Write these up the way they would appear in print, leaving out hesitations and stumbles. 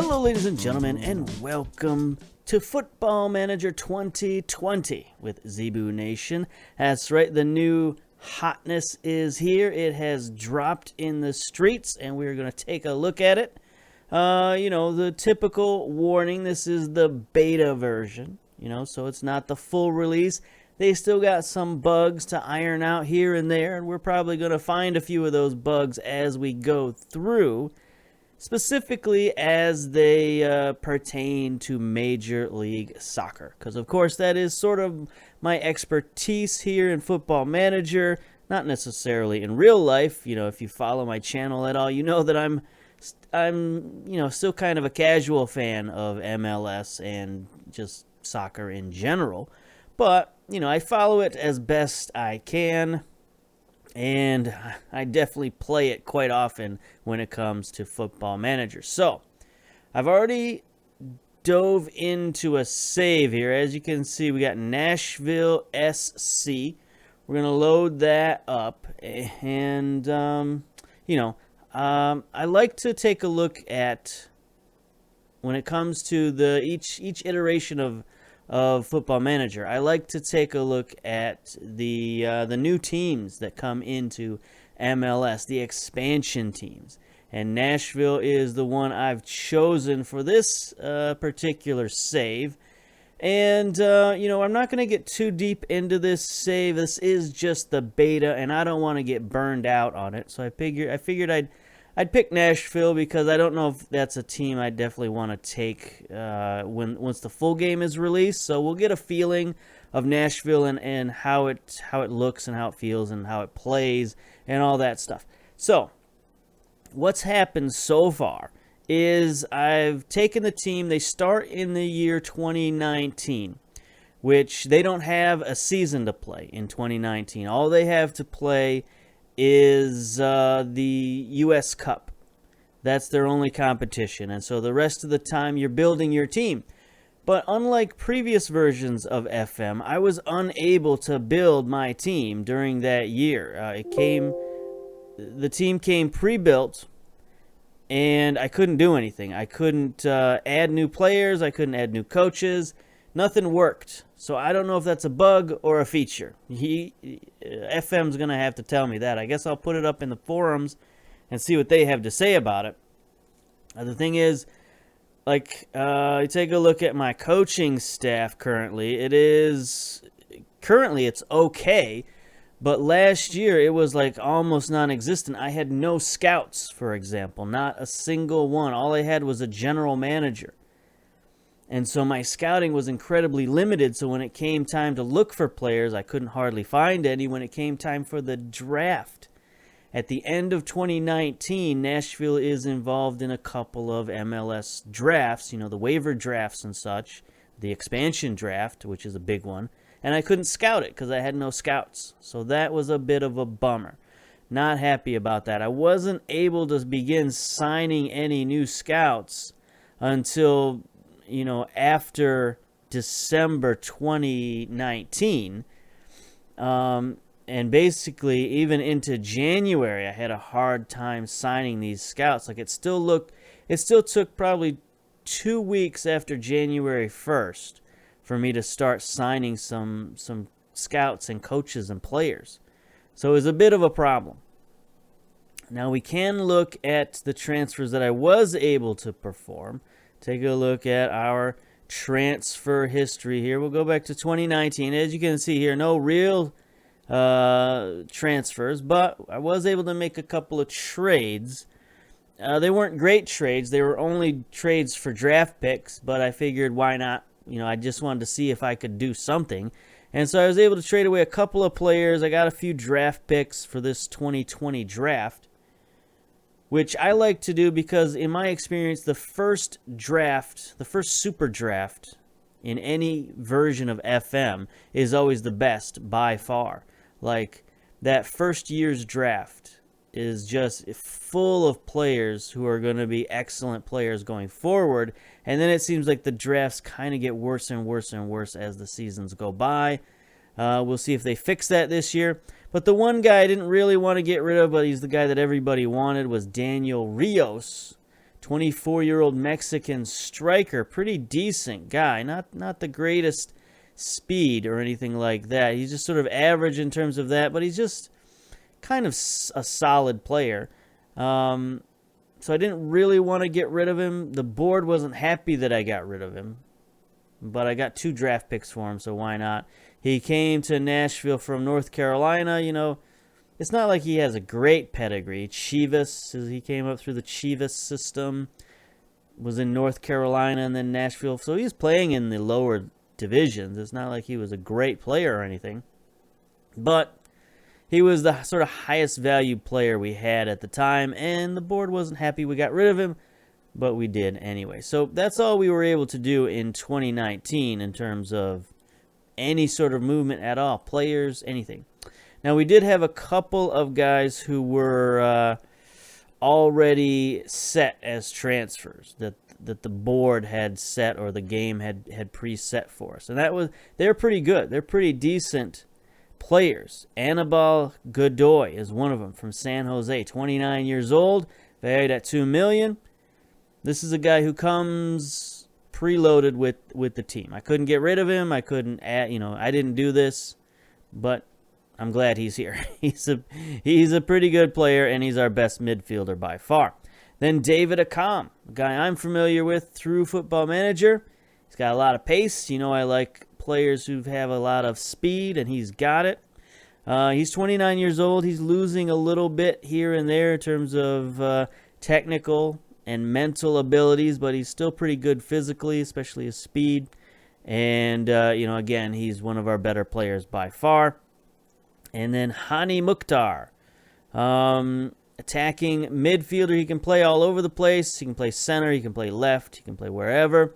Hello, ladies and gentlemen, and welcome to Football Manager 2020 with Zebu Nation. That's right, the new hotness is here. It has dropped in the streets, and we're going to take a look at it. The typical warning, this is the beta version, so it's not the full release. They still got some bugs to iron out here and there, and we're probably going to find a few of those bugs as we go through, specifically as they pertain to Major League Soccer. Because, of course, that is sort of my expertise here in Football Manager, not necessarily in real life. If you follow my channel at all, you know that I'm still kind of a casual fan of MLS and just soccer in general. But, I follow it as best I can, and I definitely play it quite often when it comes to Football Manager. So, I've already dove into a save here. As you can see, we got Nashville SC. We're going to load that up, and, I like to take a look at, when it comes to each iteration of Football Manager, I like to take a look at the new teams that come into MLS, the expansion teams. And Nashville is the one I've chosen for this particular save. And, I'm not going to get too deep into this save. This is just the beta, and I don't want to get burned out on it. So I figured I'd pick Nashville because I don't know if that's a team I definitely want to take once the full game is released. So we'll get a feeling of Nashville and how it looks and how it feels and how it plays and all that stuff. So what's happened so far is I've taken the team. They start in the year 2019, which they don't have a season to play in 2019. All they have to play is the U.S. Cup. That's their only competition. And so the rest of the time you're building your team. But unlike previous versions of FM, I was unable to build my team during that year. The team came pre-built, and I couldn't do anything. I couldn't add new players. I couldn't add new coaches. Nothing worked. So I don't know if that's a bug or a feature. FM's going to have to tell me that. I guess I'll put it up in the forums and see what they have to say about it. The thing is, you take a look at my coaching staff currently. It's okay, but last year it was almost non-existent. I had no scouts, for example, not a single one. All I had was a general manager. And so my scouting was incredibly limited, so when it came time to look for players, I couldn't hardly find any. When it came time for the draft, at the end of 2019, Nashville is involved in a couple of MLS drafts, the waiver drafts and such, the expansion draft, which is a big one, and I couldn't scout it because I had no scouts. So that was a bit of a bummer. Not happy about that. I wasn't able to begin signing any new scouts until after December 2019, and basically even into January, I had a hard time signing these scouts. It still took probably 2 weeks after January 1st for me to start signing some scouts and coaches and players. So it was a bit of a problem. Now we can look at the transfers that I was able to perform. Take a look at our transfer history here. We'll go back to 2019. As you can see here, no real transfers, but I was able to make a couple of trades. They weren't great trades. They were only trades for draft picks, but I figured why not? I just wanted to see if I could do something. And so I was able to trade away a couple of players. I got a few draft picks for this 2020 draft, which I like to do because, in my experience, the first super draft in any version of FM is always the best by far. That first year's draft is just full of players who are going to be excellent players going forward, and then it seems like the drafts kind of get worse and worse and worse as the seasons go by. We'll see if they fix that this year. But the one guy I didn't really want to get rid of, but he's the guy that everybody wanted, was Daniel Rios, 24-year-old Mexican striker. Pretty decent guy. Not the greatest speed or anything like that. He's just sort of average in terms of that, but he's just kind of a solid player. So I didn't really want to get rid of him. The board wasn't happy that I got rid of him, but I got 2 draft picks for him, so why not? He came to Nashville from North Carolina. You know, it's not like he has a great pedigree. Chivas, he came up through the Chivas system, was in North Carolina and then Nashville. So he's playing in the lower divisions. It's not like he was a great player or anything. But he was the sort of highest value player we had at the time, and the board wasn't happy we got rid of him, but we did anyway. So that's all we were able to do in 2019 in terms of any sort of movement at all, players, anything. Now, we did have a couple of guys who were already set as transfers that the board had set or the game had preset for us, and they're pretty good. They're pretty decent players. Anibal Godoy is one of them from San Jose, 29 years old, valued at $2 million. This is a guy who comes preloaded with the team. I couldn't get rid of him. I couldn't add, I didn't do this, but I'm glad he's here. He's a pretty good player, and he's our best midfielder by far. Then David Accam, a guy I'm familiar with through Football Manager. He's got a lot of pace. I like players who have a lot of speed, and he's got it. He's 29 years old. He's losing a little bit here and there in terms of technical and mental abilities, but he's still pretty good physically, especially his speed. And, again, he's one of our better players by far. And then Hani Mukhtar, attacking midfielder. He can play all over the place. He can play center. He can play left. He can play wherever.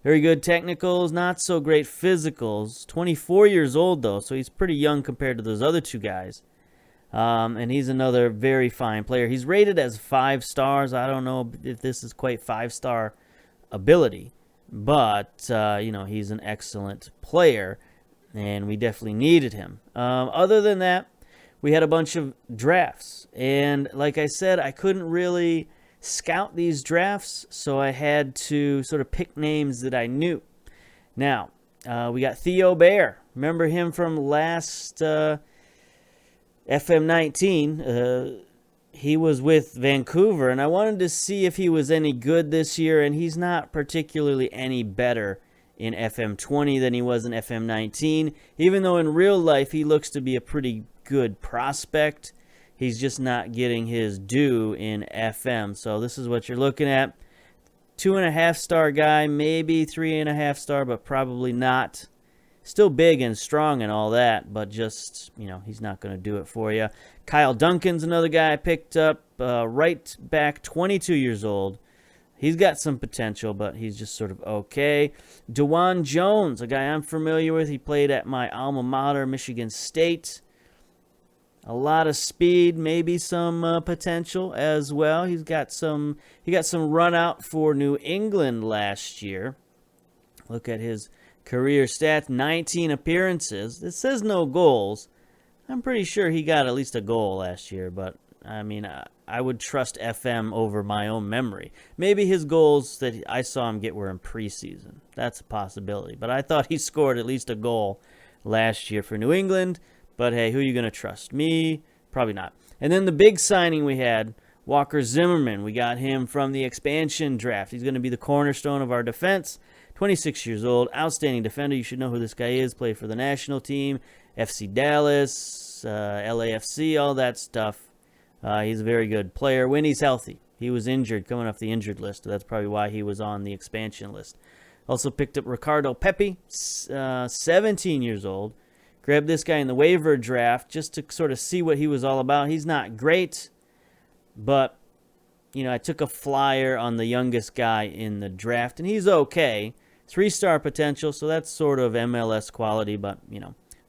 Very good technicals, not so great physicals. 24 years old, though, so he's pretty young compared to those other 2 guys. And he's another very fine player. He's rated as 5 stars. I don't know if this is quite 5-star ability, but, he's an excellent player, and we definitely needed him. Other than that, we had a bunch of drafts, and like I said, I couldn't really scout these drafts, so I had to sort of pick names that I knew. Now, we got Theo Bair. Remember him from last FM19? He was with Vancouver, and I wanted to see if he was any good this year, and he's not particularly any better in FM20 than he was in FM19, even though in real life he looks to be a pretty good prospect. He's just not getting his due in FM. So this is what you're looking at. 2.5-star guy, maybe 3.5-star, but probably not. Still big and strong and all that, but just, he's not going to do it for you. Kyle Duncan's another guy I picked up. Right back, 22 years old. He's got some potential, but he's just sort of okay. DeJuan Jones, a guy I'm familiar with. He played at my alma mater, Michigan State. A lot of speed, maybe some potential as well. He got some run out for New England last year. Look at his career stats, 19 appearances. It says no goals. I'm pretty sure he got at least a goal last year, but I would trust FM over my own memory. Maybe his goals that I saw him get were in preseason. That's a possibility. But I thought he scored at least a goal last year for New England. But hey, who are you going to trust? Me? Probably not. And then the big signing we had, Walker Zimmerman. We got him from the expansion draft. He's going to be the cornerstone of our defense. 26 years old, outstanding defender. You should know who this guy is. Played for the national team, FC Dallas, LAFC, all that stuff. He's a very good player when he's healthy. He was injured, coming off the injured list. So that's probably why he was on the expansion list. Also picked up Ricardo Pepi, 17 years old. Grabbed this guy in the waiver draft just to sort of see what he was all about. He's not great, but, I took a flyer on the youngest guy in the draft, and he's okay. 3-star potential, so that's sort of MLS quality, but,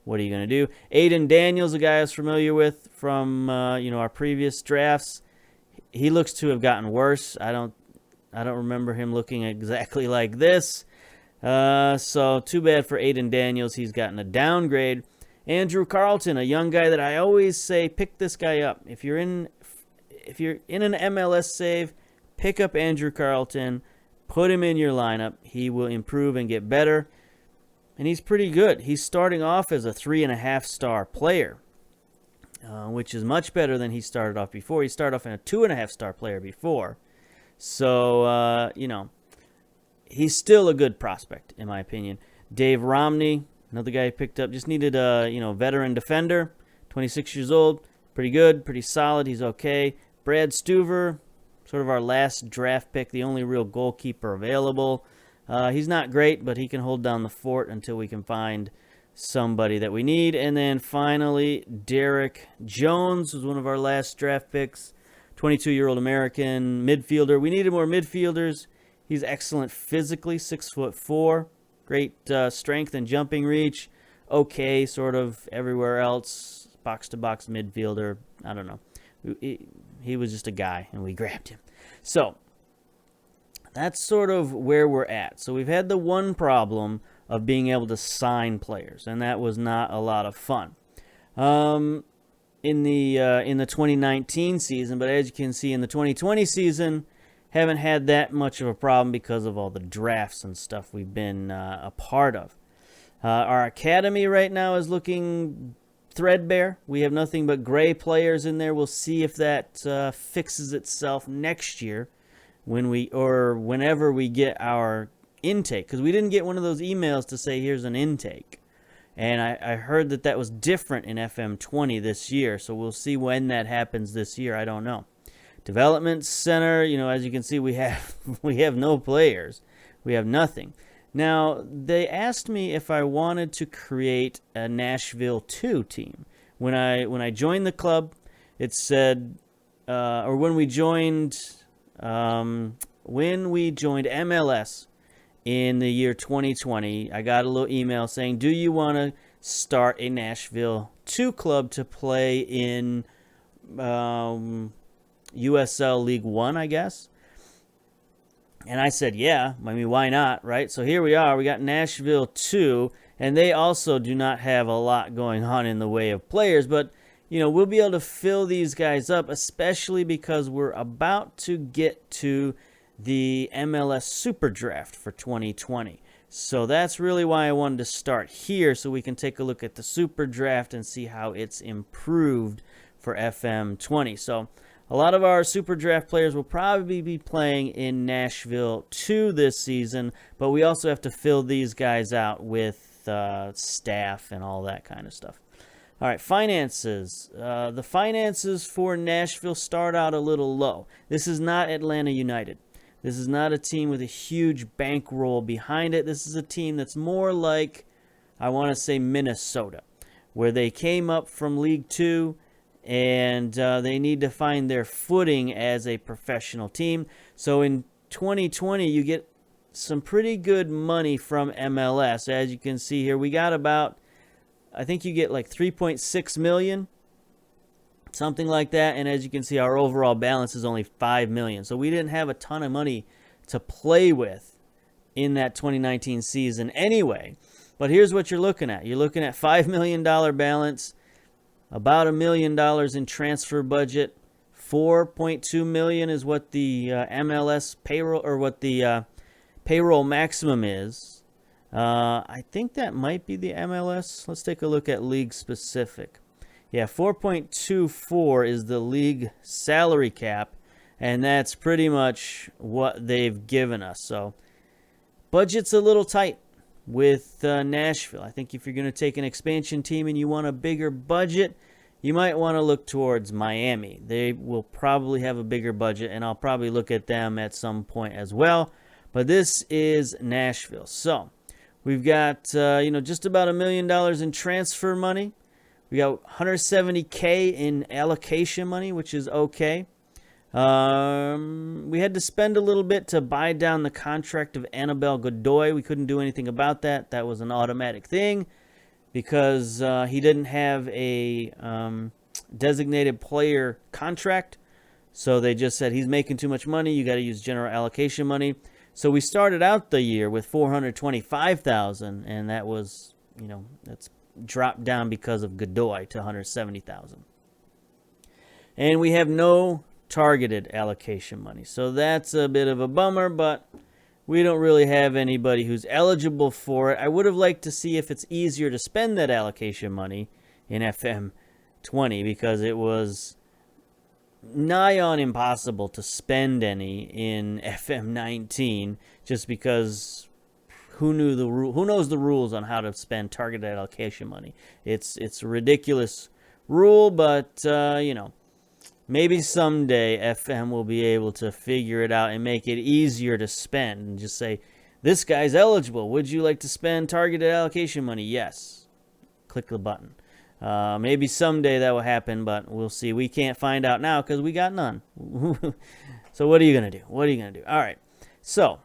what are you going to do? Aiden Daniels, a guy I was familiar with from, our previous drafts. He looks to have gotten worse. I don't remember him looking exactly like this. So too bad for Aiden Daniels. He's gotten a downgrade. Andrew Carlton, a young guy that I always say, pick this guy up. If you're in an MLS save, pick up Andrew Carlton, put him in your lineup. He will improve and get better. And he's pretty good. He's starting off as a 3.5-star player, which is much better than he started off before. He started off in a 2.5-star player before. So, he's still a good prospect, in my opinion. Dave Romney, another guy I picked up, just needed a veteran defender, 26 years old, pretty good, pretty solid. He's okay. Brad Stuver, sort of our last draft pick, the only real goalkeeper available. He's not great, but he can hold down the fort until we can find somebody that we need. And then finally, Derek Jones was one of our last draft picks, 22-year-old American midfielder. We needed more midfielders. He's excellent physically, 6'4", great strength and jumping reach. Okay, sort of everywhere else, box-to-box midfielder. I don't know. He was just a guy, and we grabbed him. So that's sort of where we're at. So we've had the one problem of being able to sign players, and that was not a lot of fun in the 2019 season. But as you can see, in the 2020 season, haven't had that much of a problem because of all the drafts and stuff we've been a part of. Our academy right now is looking threadbare. We have nothing but gray players in there. We'll see if that fixes itself next year whenever we get our intake, because we didn't get one of those emails to say here's an intake, and I heard that was different in FM20 this year, so we'll see when that happens this year. I don't know. Development center, as you can see, we have no players. We have nothing. Now, they asked me if I wanted to create a Nashville 2 team. When I joined the club, it said, or when we joined MLS in the year 2020, I got a little email saying, do you want to start a Nashville 2 club to play in USL League 1, I guess? And I said, yeah, I mean, why not, right? So here we are. We got Nashville 2, and they also do not have a lot going on in the way of players. But, we'll be able to fill these guys up, especially because we're about to get to the MLS SUPERDRAFT for 2020. So that's really why I wanted to start here, so we can take a look at the SUPERDRAFT and see how it's improved for FM20. So a lot of our SUPERDRAFT players will probably be playing in Nashville 2 this season, but we also have to fill these guys out with staff and all that kind of stuff. All right, finances. The finances for Nashville start out a little low. This is not Atlanta United. This is not a team with a huge bankroll behind it. This is a team that's more like, I want to say, Minnesota, where they came up from League 2, and they need to find their footing as a professional team. So in 2020, you get some pretty good money from MLS. As you can see here, we got about, I think you get like $3.6 million, something like that. And as you can see, our overall balance is only $5 million. So we didn't have a ton of money to play with in that 2019 season anyway. But here's what you're looking at. You're looking at $5 million balance, about $1 million in transfer budget. $4.2 million is what the MLS payroll, or what the payroll maximum is. I think that might be the MLS. Let's take a look at league specific. Yeah, 4.24 is the league salary cap, and that's pretty much what they've given us. So budget's a little tight with Nashville. I think if you're going to take an expansion team and you want a bigger budget, you might want to look towards Miami. They will probably have a bigger budget, and I'll probably look at them at some point as well. But this is Nashville. So we've got just about $1 million in transfer money. We got $170K in allocation money, which is okay. We had to spend a little bit to buy down the contract of Annabelle Godoy. We couldn't do anything about that. That was an automatic thing because he didn't have a designated player contract. So they just said, he's making too much money. You got to use general allocation money. So we started out the year with $425,000, and that was, that's dropped down because of Godoy to $170,000. And we have no targeted allocation money. So that's a bit of a bummer, but we don't really have anybody who's eligible for it. I would have liked to see if it's easier to spend that allocation money in FM 20, because it was nigh on impossible to spend any in FM 19, just because who knows the rules on how to spend targeted allocation money. It's a ridiculous rule, but maybe someday FM will be able to figure it out and make it easier to spend, and just say, this guy's eligible. Would you like to spend targeted allocation money? Yes. Click the button. Maybe someday that will happen, but we'll see. We can't find out now because we got none. So what are you going to do? All right. So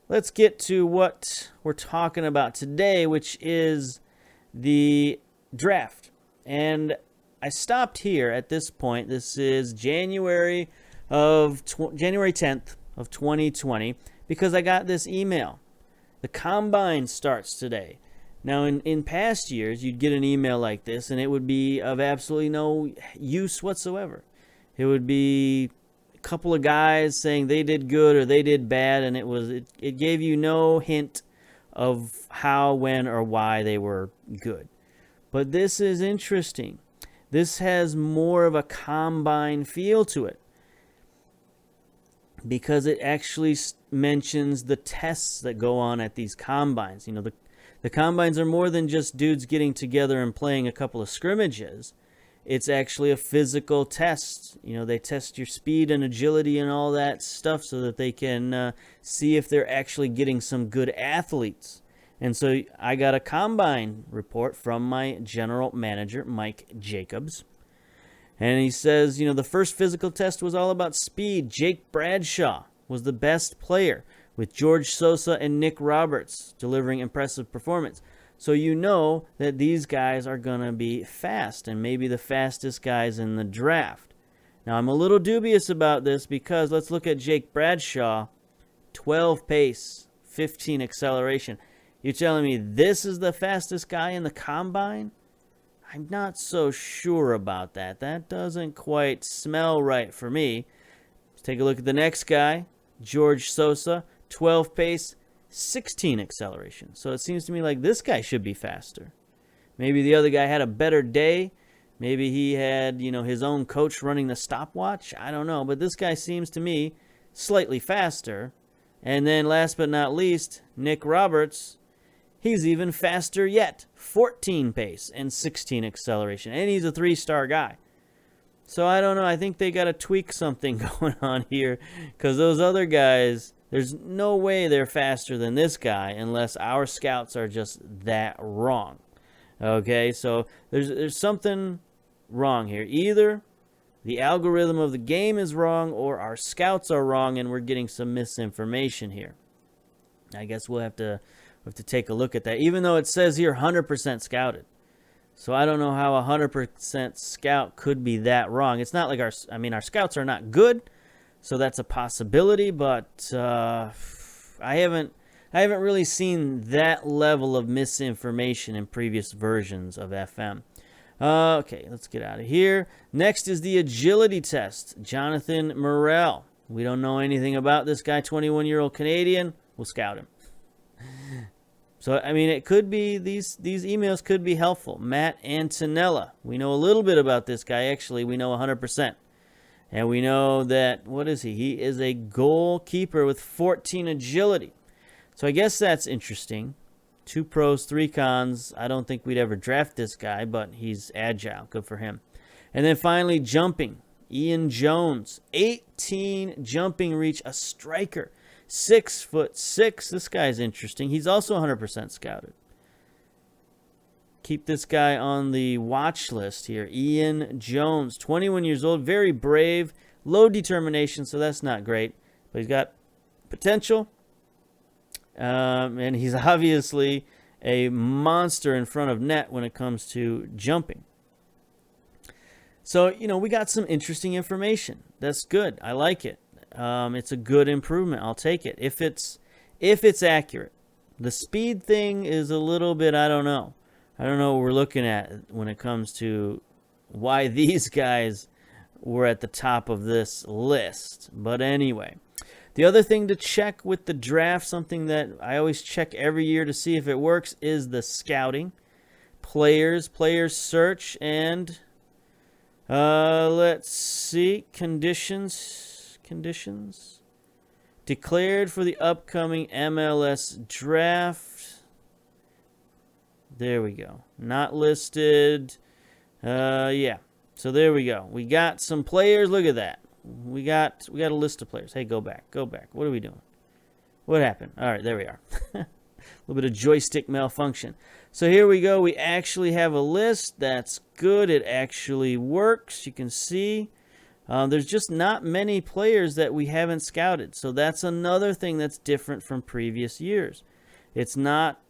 let's get to what we're talking about today, which is the draft. And I stopped here at this point. This is January 10th of 2020, because I got this email. The combine starts today. Now, in past years, you'd get an email like this, and it would be of absolutely no use whatsoever. It would be a couple of guys saying they did good or they did bad, and it gave you no hint of how, when, or why they were good. But this is interesting. This has more of a combine feel to it, because it actually mentions the tests that go on at these combines. The combines are more than just dudes getting together and playing a couple of scrimmages. It's actually a physical test. They test your speed and agility and all that stuff so that they can see if they're actually getting some good athletes. And so I got a combine report from my general manager, Mike Jacobs. And he says, the first physical test was all about speed. Jake Bradshaw was the best player, with George Sosa and Nick Roberts delivering impressive performance. So that these guys are going to be fast, and maybe the fastest guys in the draft. Now, I'm a little dubious about this, because let's look at Jake Bradshaw. 12 pace, 15 acceleration. You're telling me this is the fastest guy in the combine? I'm not so sure about that. That doesn't quite smell right for me. Let's take a look at the next guy, George Sosa. 12 pace, 16 acceleration. So it seems to me like this guy should be faster. Maybe the other guy had a better day. Maybe he had, his own coach running the stopwatch. I don't know. But this guy seems to me slightly faster. And then last but not least, Nick Roberts. He's even faster yet. 14 pace and 16 acceleration. And he's a 3-star guy. So I don't know. I think they got to tweak something going on here, because those other guys, there's no way they're faster than this guy unless our scouts are just that wrong. Okay, so there's something wrong here. Either the algorithm of the game is wrong, or our scouts are wrong and we're getting some misinformation here. I guess we'll have to take a look at that, even though it says here 100% scouted. So I don't know how 100% scout could be that wrong. It's not like our scouts are not good. So that's a possibility, but I haven't really seen that level of misinformation in previous versions of FM. Okay, let's get out of here. Next is the agility test. Jonathan Morrell. We don't know anything about this guy, 21-year-old Canadian. We'll scout him. So, it could be, these emails could be helpful. Matt Antonella. We know a little bit about this guy. Actually, we know 100%. And we know that, what is he? He is a goalkeeper with 14 agility. So I guess that's interesting. 2 pros, 3 cons. I don't think we'd ever draft this guy, but he's agile. Good for him. And then finally, jumping. Ian Jones, 18 jumping reach, a striker. 6'6". This guy's interesting. He's also 100% scouted. Keep this guy on the watch list here. Ian Jones, 21 years old, very brave, low determination, so that's not great. But he's got potential, and he's obviously a monster in front of net when it comes to jumping. So, we got some interesting information. That's good. I like it. It's a good improvement. I'll take it. If it's accurate. The speed thing is a little bit, I don't know. I don't know what we're looking at when it comes to why these guys were at the top of this list. But anyway, the other thing to check with the draft, something that I always check every year to see if it works, is the scouting. Players search, and let's see, conditions declared for the upcoming MLS draft. There we go. Not listed. Yeah. So there we go. We got some players. Look at that. We got a list of players. Hey, go back. What are we doing? What happened? All right, there we are. A little bit of joystick malfunction. So here we go. We actually have a list. That's good. It actually works. You can see there's just not many players that we haven't scouted. So that's another thing that's different from previous years. It's not,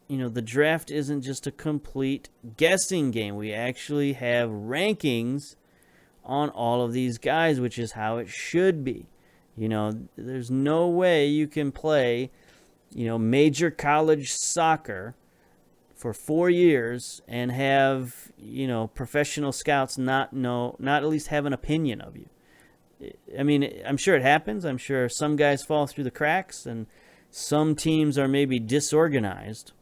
the draft isn't just a complete guessing game. We actually have rankings on all of these guys, which is how it should be. There's no way you can play, major college soccer for 4 years and have, professional scouts not at least have an opinion of you. I mean, I'm sure it happens. I'm sure some guys fall through the cracks and some teams are maybe disorganized.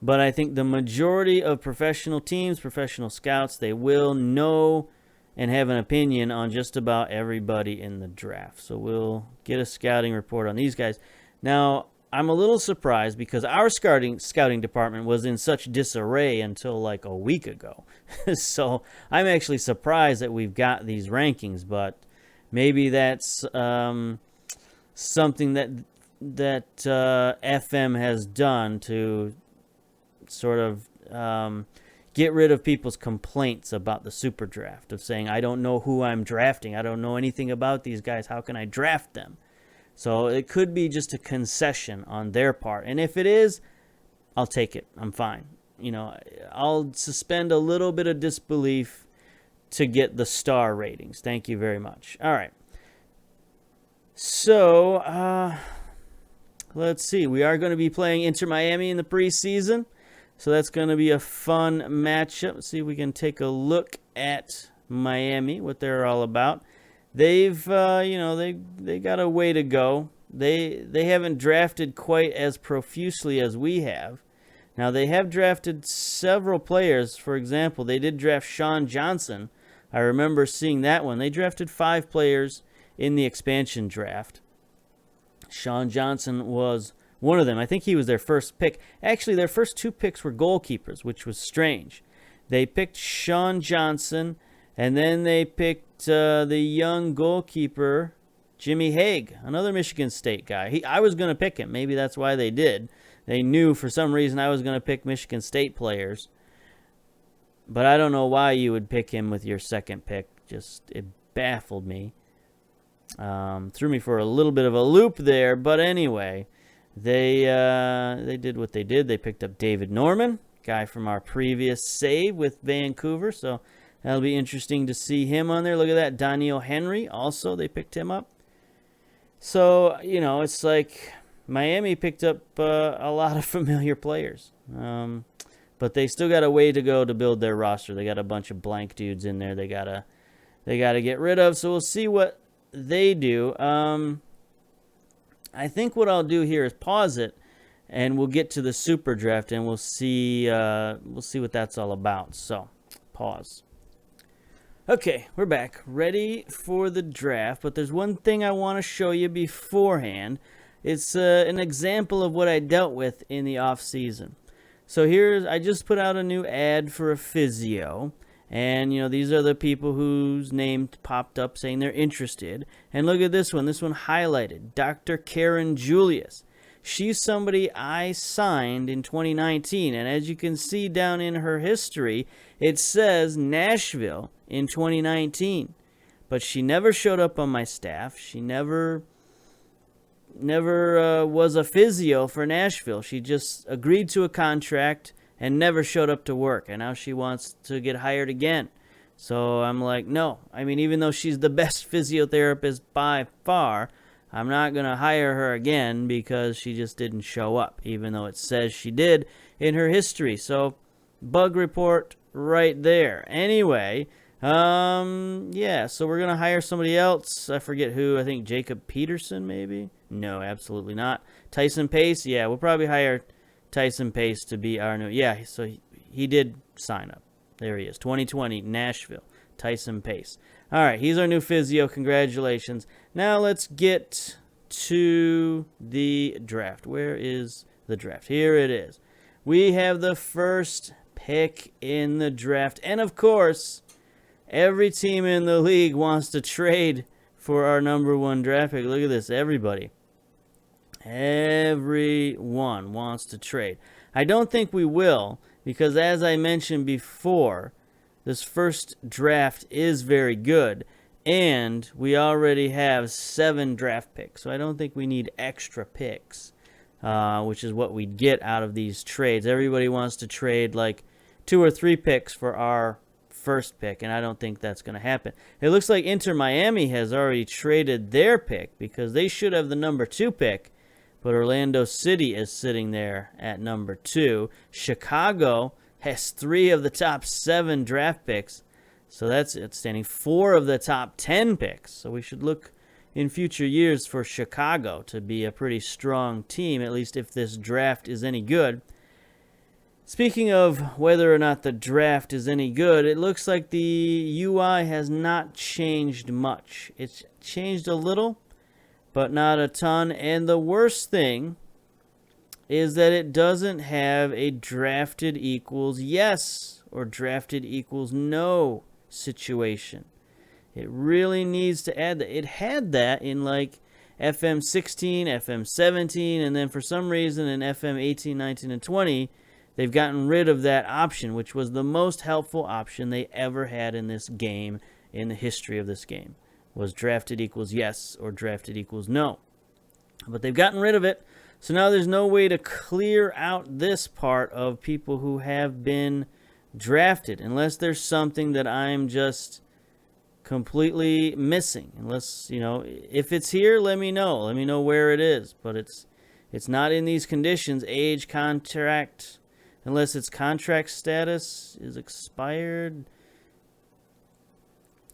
But I think the majority of professional teams, professional scouts, they will know and have an opinion on just about everybody in the draft. So we'll get a scouting report on these guys. Now, I'm a little surprised because our scouting department was in such disarray until like a week ago. So I'm actually surprised that we've got these rankings, but maybe that's something that FM has done to sort of get rid of people's complaints about the super draft, of saying, I don't know who I'm drafting. I don't know anything about these guys. How can I draft them? So it could be just a concession on their part. And if it is, I'll take it. I'm fine. I'll suspend a little bit of disbelief to get the star ratings. Thank you very much. All right. So, let's see. We are going to be playing Inter Miami in the preseason. So that's going to be a fun matchup. Let's see if we can take a look at Miami, what they're all about. They've, they got a way to go. They haven't drafted quite as profusely as we have. Now, they have drafted several players. For example, they did draft Sean Johnson. I remember seeing that one. They drafted 5 players in the expansion draft. Sean Johnson was one of them. I think he was their first pick. Actually, their first 2 picks were goalkeepers, which was strange. They picked Sean Johnson, and then they picked the young goalkeeper, Jimmy Hague, another Michigan State guy. I was going to pick him. Maybe that's why they did. They knew for some reason I was going to pick Michigan State players. But I don't know why you would pick him with your second pick. It baffled me. Threw me for a little bit of a loop there. But anyway, they did what they did. They picked up David Norman, guy from our previous save with Vancouver. So that'll be interesting to see him on there. Look at that. Daniel Henry, also, they picked him up. So, it's like Miami picked up a lot of familiar players. But they still got a way to go to build their roster. They got a bunch of blank dudes in there they gotta get rid of. So we'll see what they do. I think what I'll do here is pause it, and we'll get to the super draft, and we'll see what that's all about. So, pause. Okay, we're back, ready for the draft. But there's one thing I want to show you beforehand. It's an example of what I dealt with in the off season. So I just put out a new ad for a physio. And, these are the people whose name popped up saying they're interested. And look at this one. This one highlighted. Dr. Karen Julius. She's somebody I signed in 2019. And as you can see down in her history, it says Nashville in 2019. But she never showed up on my staff. She never was a physio for Nashville. She just agreed to a contract and never showed up to work, and now she wants to get hired again. So I'm like, no. I mean, even though she's the best physiotherapist by far, I'm not going to hire her again because she just didn't show up, even though it says she did in her history. So, bug report right there. Anyway, Yeah, so we're going to hire somebody else. I forget who. I think Jacob Peterson, maybe? No, absolutely not. Tyson Pace? Yeah, we'll probably hire Tyson Pace to be our new... Yeah, so he did sign up. There he is. 2020, Nashville. Tyson Pace. All right, he's our new physio. Congratulations. Now let's get to the draft. Where is the draft? Here it is. We have the first pick in the draft. And, of course, every team in the league wants to trade for our number one draft pick. Look at this. Everybody. Everyone wants to trade. I don't think we will because, as I mentioned before, this first draft is very good. And we already have 7 draft picks. So I don't think we need extra picks, which is what we'd get out of these trades. Everybody wants to trade like 2 or 3 picks for our first pick, and I don't think that's going to happen. It looks like Inter Miami has already traded their pick because they should have the number 2 pick, but Orlando City is sitting there at number 2. Chicago has 3 of the top 7 draft picks. So that's outstanding. 4 of the top 10 picks. So we should look in future years for Chicago to be a pretty strong team, at least if this draft is any good. Speaking of whether or not the draft is any good, it looks like the UI has not changed much. It's changed a little, but not a ton. And the worst thing is that it doesn't have a drafted equals yes or drafted equals no situation. It really needs to add that. It had that in like FM 16, FM 17, and then for some reason in FM 18, 19, and 20, they've gotten rid of that option, which was the most helpful option they ever had in this game, in the history of this game, was drafted equals yes or drafted equals no. But they've gotten rid of it, so now there's no way to clear out this part of people who have been drafted, unless there's something that I'm just completely missing. Unless, if it's here, let me know. Let me know where it is. But it's not in these conditions. Age, contract, unless its contract status is expired.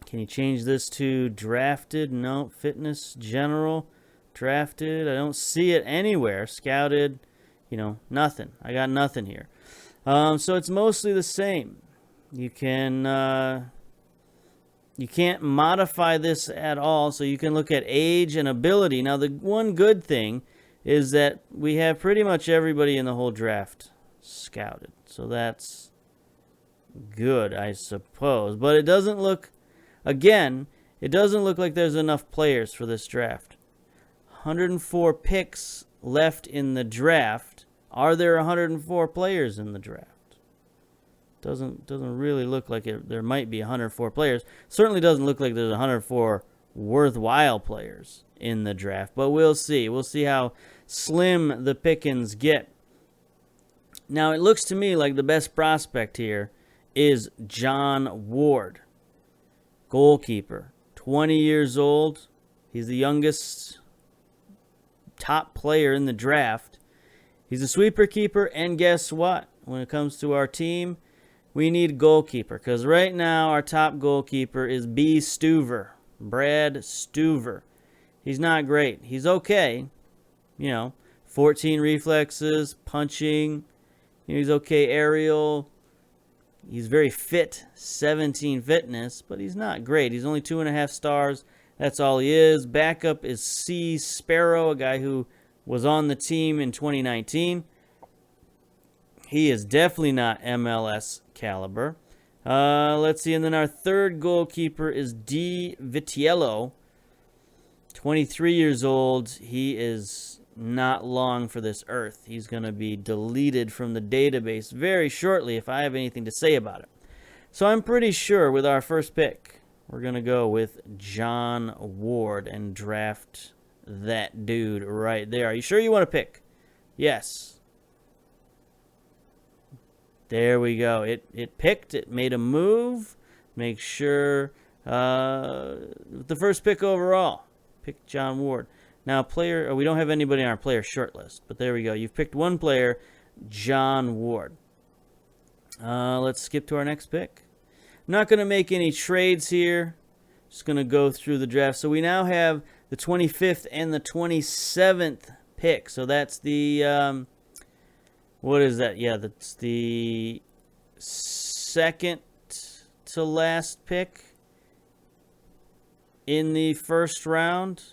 Can you change this to drafted? No. Fitness, general, drafted. I don't see it anywhere. Scouted, nothing. I got nothing here. So it's mostly the same. You can't modify this at all. So you can look at age and ability. Now, the one good thing is that we have pretty much everybody in the whole draft scouted. So that's good, I suppose. But it doesn't look, again, it doesn't look like there's enough players for this draft. 104 picks left in the draft. Are there 104 players in the draft? Doesn't really look like it. There might be 104 players. Certainly doesn't look like there's 104 worthwhile players in the draft. But we'll see. We'll see how slim the pickings get. Now, it looks to me like the best prospect here is John Ward, goalkeeper. 20 years old. He's the youngest top player in the draft. He's a sweeper keeper, and guess what? When it comes to our team, we need goalkeeper. Because right now, our top goalkeeper is B. Stuver. Brad Stuver. He's not great. He's okay. 14 reflexes, punching. He's okay aerial. He's very fit, 17 fitness, but he's not great. He's only 2.5 stars. That's all he is. Backup is C. Sparrow, a guy who was on the team in 2019. He is definitely not MLS caliber. Let's see. And then our third goalkeeper is D. Vitiello, 23 years old. He is not long for this earth. He's going to be deleted from the database very shortly if I have anything to say about it. So I'm pretty sure with our first pick, we're going to go with John Ward and draft that dude right there. Are you sure you want to pick? Yes. There we go. It picked. It made a move. Make sure the first pick overall. Pick John Ward. Now, player. We don't have anybody on our player short list, but there we go. You've picked one player, John Ward. Let's skip to our next pick. not going to make any trades here. Just going to go through the draft. So we now have the 25th and the 27th pick. So that's the, what is that? Yeah, that's the second to last pick in the first round.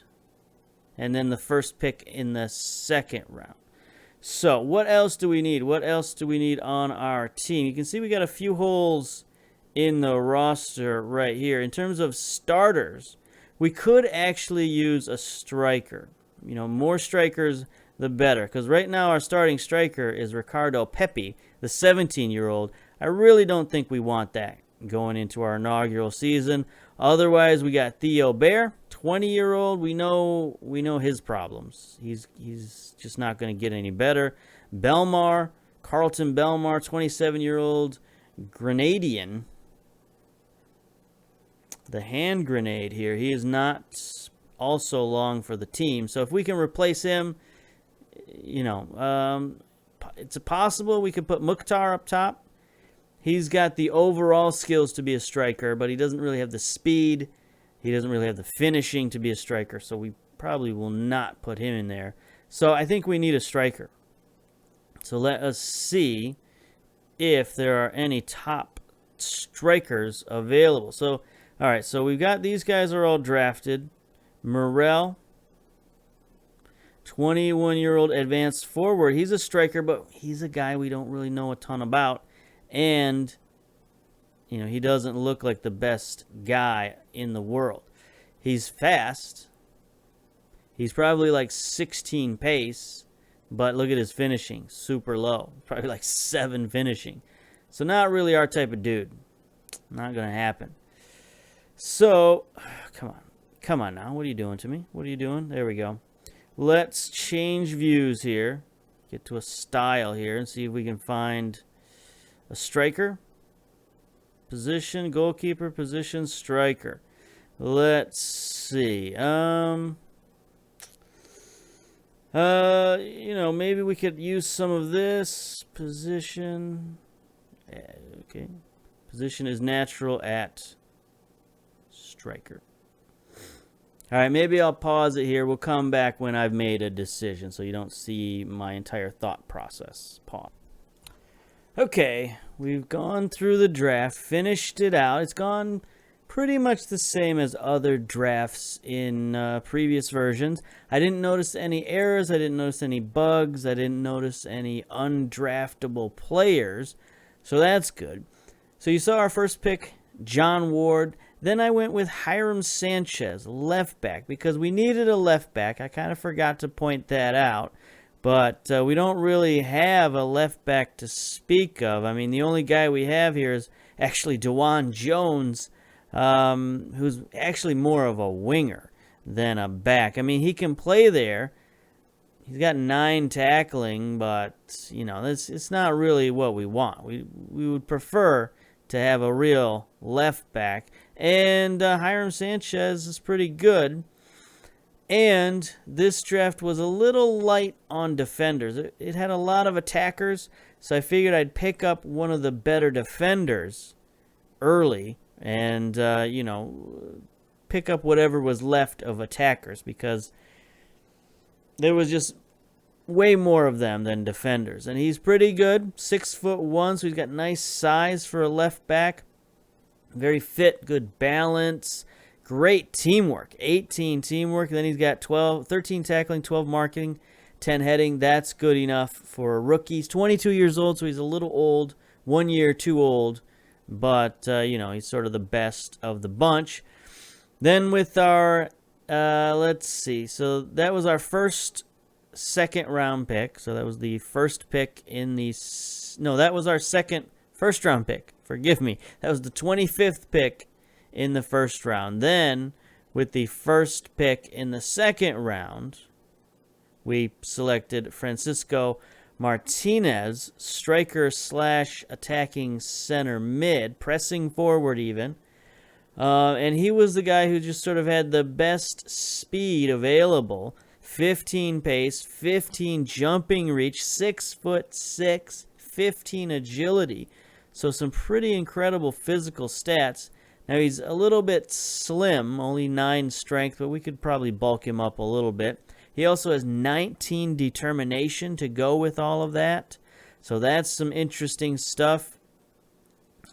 And then the first pick in the second round. So what else do we need? What else do we need on our team? You can see we got a few holes in the roster right here. In terms of starters, we could actually use a striker. You know, more strikers, the better. Because right now our starting striker is Ricardo Pepi, the 17-year-old. I really don't think we want that going into our inaugural season. Otherwise, we got Theo Bair, 20-year-old. We know his problems. He's just not going to get any better. Belmar, Carlton Belmar, 27-year-old Grenadian. The hand grenade here. He is not also long for the team. So if we can replace him, you know, it's possible we could put Mukhtar up top. He's got the overall skills to be a striker, but he doesn't really have the speed. He doesn't really have the finishing to be a striker, so we probably will not put him in there. So I think we need a striker. So let us see if there are any top strikers available. So, all right, so we've got these guys are all drafted. Morel, 21-year-old advanced forward. He's a striker, but he's a guy we don't really know a ton about. And, you know, he doesn't look like the best guy in the world. He's fast. He's probably like 16 pace, but look at his finishing. Super low. Probably like 7 finishing. So not really our type of dude. Not going to happen. So, come on. Come on now. What are you doing to me? What are you doing? There we go. Let's change views here. Get to a style here and see if we can find a striker. Position, goalkeeper, position, striker. Let's see. You know, maybe we could use some of this. Position. Okay. Position is natural at striker. All right, maybe I'll pause it here. We'll come back when I've made a decision so you don't see my entire thought process. Pause. Okay, we've gone through the draft, finished it out. It's gone pretty much the same as other drafts in previous versions. I didn't notice any errors. I didn't notice any bugs. I didn't notice any undraftable players. So that's good. So you saw our first pick, John Ward. Then I went with Hiram Sanchez, left back, because we needed a left back. I kind of forgot to point that out. But we don't really have a left back to speak of. I mean, the only guy we have here is actually DeJuan Jones, who's actually more of a winger than a back. I mean, he can play there. He's got 9 tackling, but, you know, it's not really what we want. We would prefer to have a real left back. And Hiram Sanchez is pretty good. And this draft was a little light on defenders. It had a lot of attackers, so I figured I'd pick up one of the better defenders early and, you know, pick up whatever was left of attackers because there was just way more of them than defenders. And he's pretty good, 6'1", so he's got nice size for a left back. Very fit, good balance. Great teamwork, 18 teamwork. And then he's got 13 tackling, 12 marking, 10 heading. That's good enough for a rookie. He's 22 years old, so he's a little old, 1 year too old. But, you know, he's sort of the best of the bunch. Then with our, let's see. So that was our second round pick. So that was the first pick in the, no, that was our first round pick. Forgive me. That was the 25th pick in the first round. Then, with the first pick in the second round, we selected Francisco Martinez, striker / attacking center mid, pressing forward even. And he was the guy who just sort of had the best speed available. 15 pace, 15 jumping reach, 6'6", 15 agility. So some pretty incredible physical stats. Now he's a little bit slim, only 9 strength, but we could probably bulk him up a little bit. He also has 19 determination to go with all of that. So that's some interesting stuff.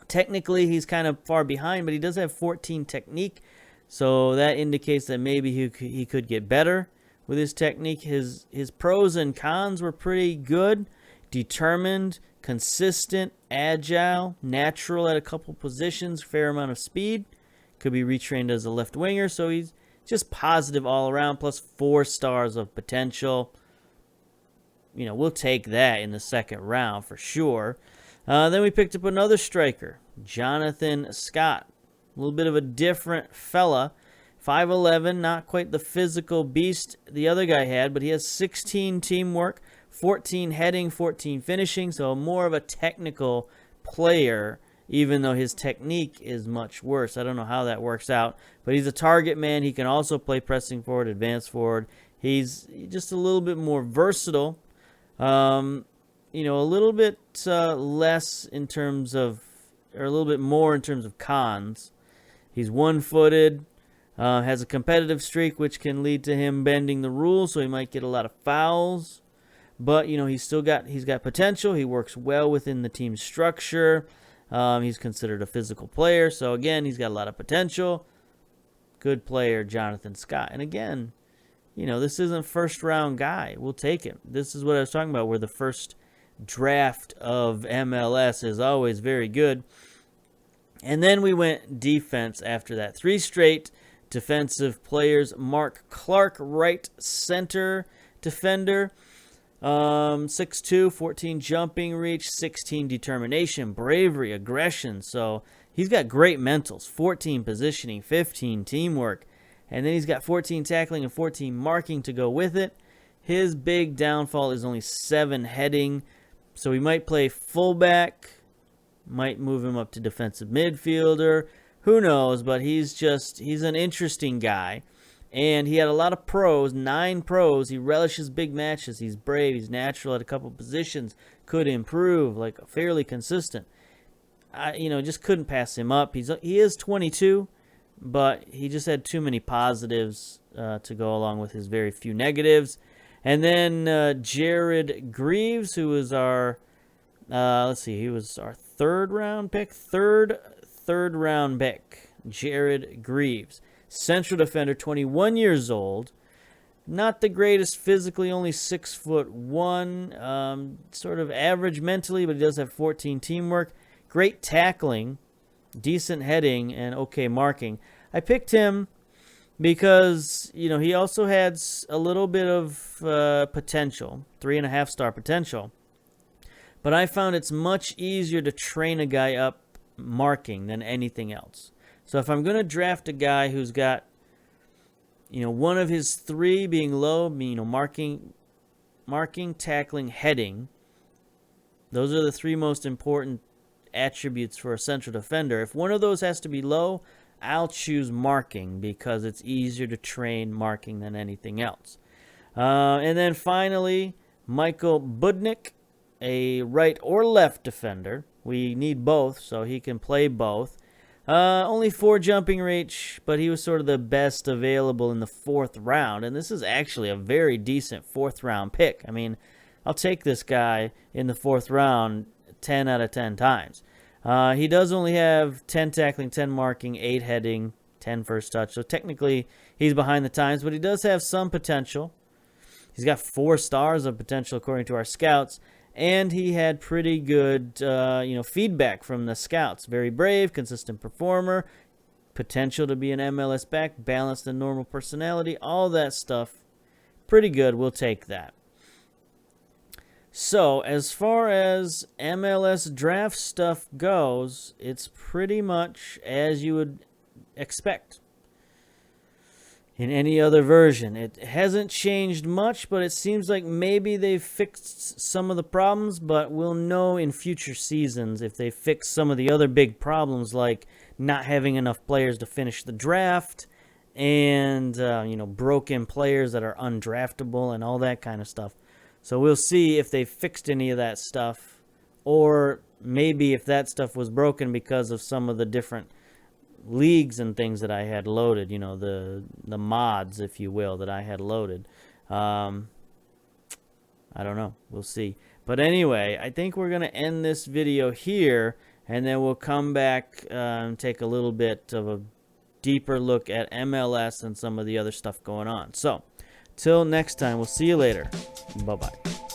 Technically, he's kind of far behind, but he does have 14 technique. So that indicates that maybe he could get better with his technique. His pros and cons were pretty good. Determined, consistent, agile, natural at a couple positions, fair amount of speed. Could be retrained as a left winger, so he's just positive all around, plus 4 stars of potential. You know, we'll take that in the second round for sure. Then we picked up another striker, Jonathan Scott. A little bit of a different fella. 5'11", not quite the physical beast the other guy had, but he has 16 teamwork, 14 heading, 14 finishing, so more of a technical player, even though his technique is much worse. I don't know how that works out, but he's a target man. He can also play pressing forward, advance forward. He's just a little bit more versatile. You know, a little bit less in terms of, or a little bit more in terms of cons. He's one-footed, has a competitive streak, which can lead to him bending the rules, so he might get a lot of fouls. But, you know, he's got potential. He works well within the team structure. He's considered a physical player. So, again, he's got a lot of potential. Good player, Jonathan Scott. And, again, you know, this isn't a first-round guy. We'll take him. This is what I was talking about, where the first draft of MLS is always very good. And then we went defense after that. 3 straight defensive players. Mark Clark, right center defender. 6'2", 14 jumping reach, 16 determination, bravery, aggression. So he's got great mentals, 14 positioning, 15 teamwork. And then he's got 14 tackling and 14 marking to go with it. His big downfall is only 7 heading. So he might play fullback, might move him up to defensive midfielder. Who knows, but he's an interesting guy. And he had a lot of pros, 9 pros. He relishes big matches. He's brave. He's natural at a couple positions. Could improve, like fairly consistent. Just couldn't pass him up. He is 22, but he just had too many positives to go along with his very few negatives. And then Jared Greaves, who was our, he was our third round pick. Third round pick, Jared Greaves. Central defender, 21 years old. Not the greatest physically, only 6'1", sort of average mentally, but he does have 14 teamwork. Great tackling, decent heading, and okay marking. I picked him because, you know, he also had a little bit of potential, 3.5-star potential. But I found it's much easier to train a guy up marking than anything else. So if I'm going to draft a guy who's got, you know, one of his 3 being low, you know, marking, tackling, heading, those are the 3 most important attributes for a central defender. If one of those has to be low, I'll choose marking because it's easier to train marking than anything else. And then finally, Michael Budnick, a right or left defender. We need both, so he can play both. Only 4 jumping reach, but he was sort of the best available in the 4th round. And this is actually a very decent 4th round pick. I mean, I'll take this guy in the 4th round 10 out of 10 times. He does only have 10 tackling, 10 marking, 8 heading, 10 first touch. So technically, he's behind the times, but he does have some potential. He's got 4 stars of potential according to our scouts. And he had pretty good, feedback from the scouts. Very brave, consistent performer, potential to be an MLS back, balanced and normal personality, all that stuff. Pretty good. We'll take that. So, as far as MLS draft stuff goes, it's pretty much as you would expect in any other version. It hasn't changed much, but it seems like maybe they've fixed some of the problems, but we'll know in future seasons if they fix some of the other big problems, like not having enough players to finish the draft and, broken players that are undraftable and all that kind of stuff. So we'll see if they fixed any of that stuff or maybe if that stuff was broken because of some of the different leagues and things that I had loaded, you know, the mods, if you will, that I had loaded. I don't know. We'll see. But anyway, I think we're going to end this video here, and then we'll come back and take a little bit of a deeper look at MLS and some of the other stuff going on. So, till next time, we'll see you later. Bye-bye.